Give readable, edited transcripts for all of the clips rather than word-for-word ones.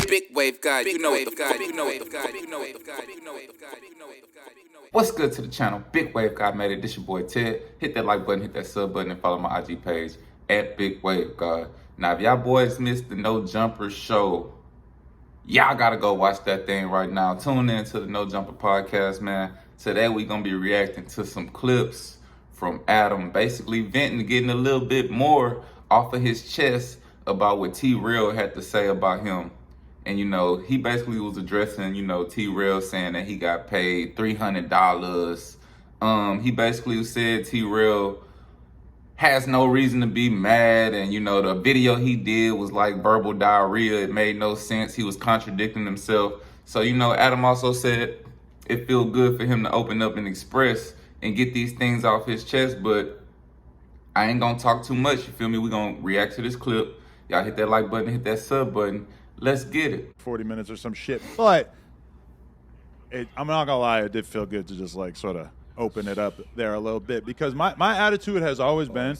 big wave guy. You know what the fuck. You know what the fuck. You know what the fuck. You know what the fuck. You know what the fuck. What's good to the channel? Big Wave God made it. This your boy Ted. Hit that like button, hit that sub button, and follow my IG page at Big Wave God. Now, if y'all boys missed the No Jumper show, y'all gotta go watch that thing right now. Tune in to the No Jumper podcast, man. Today we gonna be reacting to some clips from Adam, basically venting, getting a little bit more off of his chest about what T-Rell had to say about him. And, you know, he basically was addressing, you know, T-Rell saying that he got paid $300. He basically said T-Rell has no reason to be mad. And, you know, the video he did was like verbal diarrhea. It made no sense. He was contradicting himself. So, you know, Adam also said it feels good for him to open up and express and get these things off his chest. But I ain't gonna talk too much, you feel me? We're gonna react to this clip. Y'all hit that like button, hit that sub button. Let's get it. 40 minutes or some shit. But I'm not gonna lie, it did feel good to just like sort of open it up there a little bit, because my attitude has always been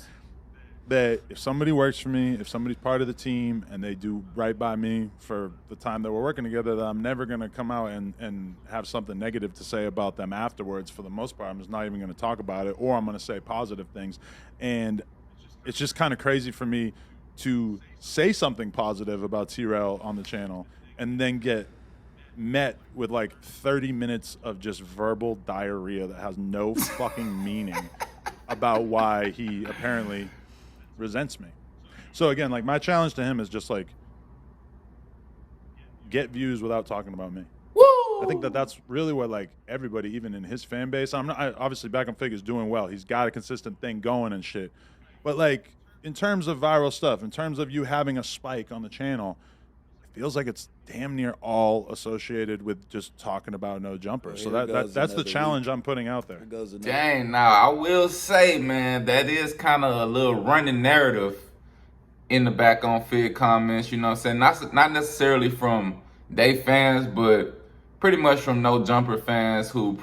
that if somebody works for me, if somebody's part of the team and they do right by me for the time that we're working together, that I'm never gonna come out and have something negative to say about them afterwards. For the most part, I'm just not even gonna talk about it, or I'm gonna say positive things. And it's just kind of crazy for me to say something positive about T-Rell on the channel and then get met with like 30 minutes of just verbal diarrhea that has no fucking meaning about why he apparently resents me. So again, like, my challenge to him is just like, get views without talking about me. Woo! I think that that's really what, like, everybody, even in his fan base, obviously Back on Figure's doing well. He's got a consistent thing going and shit. But like, in terms of viral stuff, in terms of you having a spike on the channel, it feels like it's damn near all associated with just talking about No Jumper. So that's the challenge I'm putting out there. Dang, now I will say, man, that is kind of a little running narrative in the Back on Fig comments, you know what I'm saying? Not necessarily from they fans, but pretty much from No Jumper fans who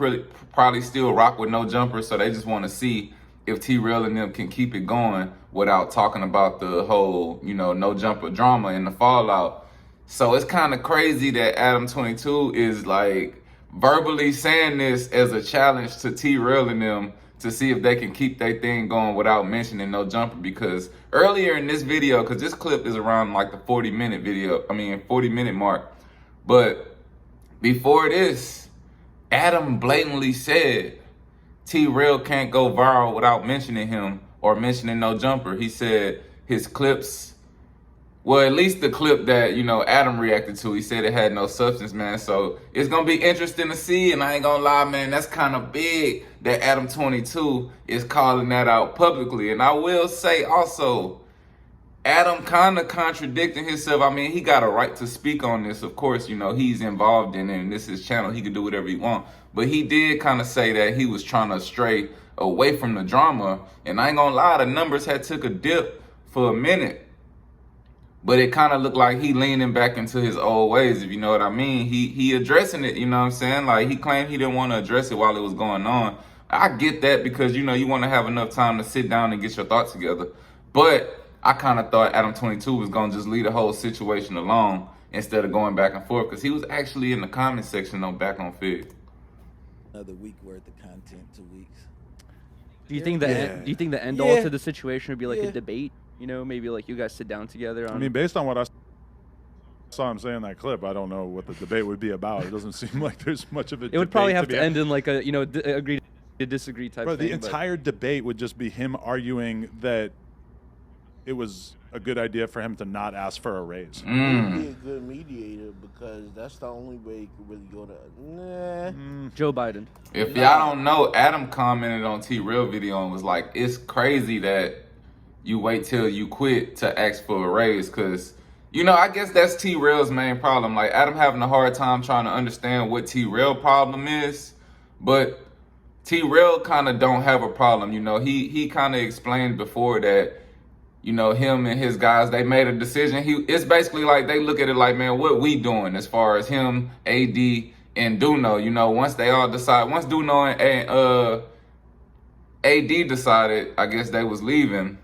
probably still rock with No Jumper, so they just want to see if T-Rell and them can keep it going without talking about the whole, you know, No Jumper drama and the fallout. So it's kind of crazy that Adam22 is like verbally saying this as a challenge to T-Rell and them to see if they can keep their thing going without mentioning No Jumper. Because earlier in this video, because this clip is around like the 40-minute mark. But before this, Adam blatantly said T-Rell can't go viral without mentioning him or mentioning No Jumper. He said his clips, well, at least the clip that, you know, Adam reacted to, he said it had no substance, man. So it's going to be interesting to see. And I ain't going to lie, man, that's kind of big that Adam22 is calling that out publicly. And I will say also, Adam kind of contradicting himself. I mean, he got a right to speak on this. Of course, you know, he's involved in it and this is his channel. He can do whatever he wants. But he did kind of say that he was trying to stray away from the drama. And I ain't gonna lie, the numbers had took a dip for a minute. But it kind of looked like he leaning back into his old ways, if you know what I mean. He addressing it, you know what I'm saying? Like, he claimed he didn't want to address it while it was going on. I get that, because, you know, you want to have enough time to sit down and get your thoughts together. But I kind of thought Adam22 was going to just leave the whole situation alone instead of going back and forth, because he was actually in the comment section on Back on Fig. Another week worth of content, 2 weeks. Do you think the end all to the situation would be like a debate? You know, maybe like you guys sit down together on... I mean, based on what I saw him say in that clip, I don't know what the debate would be about. It doesn't seem like there's much of a debate. It would probably have to end in like a, you know, agree to disagree type thing. The entire debate would just be him arguing that it was a good idea for him to not ask for a raise. He'd be a good mediator, because that's the only way you can really go to Joe Biden. If y'all don't know, Adam commented on T-Rell video and was like, it's crazy that you wait till you quit to ask for a raise. Because, you know, I guess that's T-Rell's main problem. Like, Adam having a hard time trying to understand what T-Rell problem is. But T-Rell kind of don't have a problem. You know, he kind of explained before that, you know, him and his guys, they made a decision. It's basically like they look at it like, man, what we doing as far as him, AD, and Duno. You know, once they all decide, once Duno and AD decided, I guess they was leaving,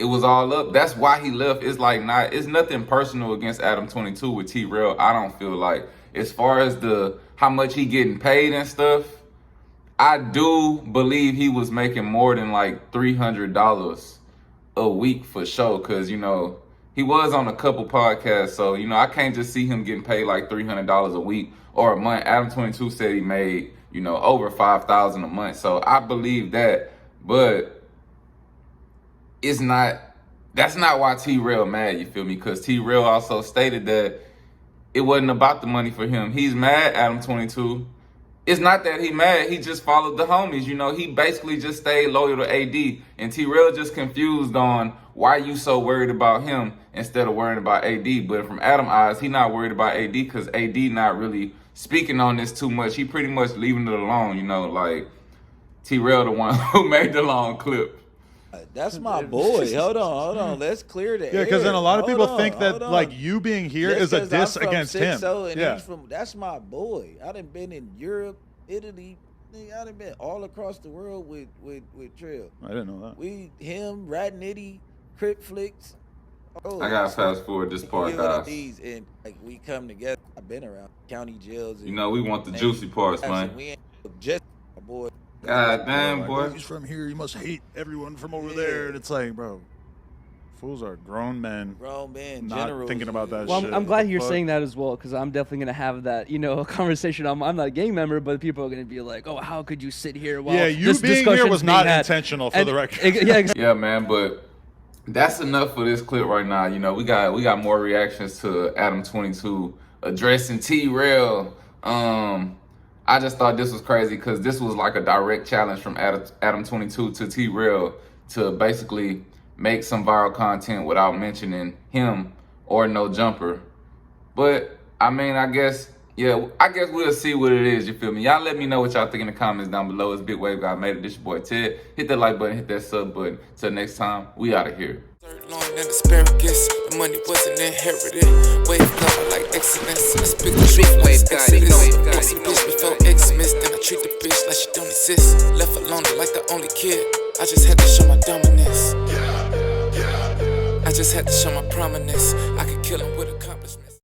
it was all up. That's why he left. It's like it's nothing personal against Adam22 with T-Rell. I don't feel like, as far as how much he getting paid and stuff, I do believe he was making more than like $300 a week for sure. Cause you know, he was on a couple podcasts. So, you know, I can't just see him getting paid like $300 a week or a month. Adam22 said he made, you know, over $5,000 a month. So I believe that, but that's not why T-Rell mad, you feel me? Because T-Rell also stated that it wasn't about the money for him. He's mad, Adam22. It's not that he mad, he just followed the homies, you know? He basically just stayed loyal to AD, and T-Rell just confused on why you so worried about him instead of worrying about AD. But from Adam eyes, he not worried about AD because AD not really speaking on this too much. He pretty much leaving it alone, you know? Like, T-Rell the one who made the long clip. That's my boy. Hold on. Let's clear the air. Yeah, because then a lot of people think that like you being here is a diss against him. Yeah, that's my boy. I done been in Europe, Italy. I done been all across the world with Trell. I didn't know that. Him, Rat Nitty, Crip Flicks. I gotta fast forward this part, guys. And like we come together. I've been around county jails. You know, we want the juicy parts, man. We ain't just my boy. God damn, boy. He's from here. You must hate everyone from over there. And it's like, bro, fools are grown men. Not thinking about that shit. I'm glad you're saying that as well, because I'm definitely going to have that, you know, conversation. I'm not a gang member, but people are going to be like, oh, how could you sit here while you being here was not intentional, for the record. Yeah, man, but that's enough for this clip right now. You know, we got more reactions to Adam22 addressing T-Rell. I just thought this was crazy because this was like a direct challenge from Adam22 to T-Rell to basically make some viral content without mentioning him or No Jumper. But I mean, I guess we'll see what it is, you feel me? Y'all let me know what y'all think in the comments down below. It's Big Wave Guy made it. This your boy Ted. Hit that like button, hit that sub button. Till next time, we out of here. Long and asparagus, the money wasn't inherited. Wave love like excellence. I speak the truth, wave guy, you know it. Ex bitch before Xmas, then I treat the bitch like she don't exist. Left alone like the only kid. I just had to show my dominance. I just had to show my prominence. I could kill him with a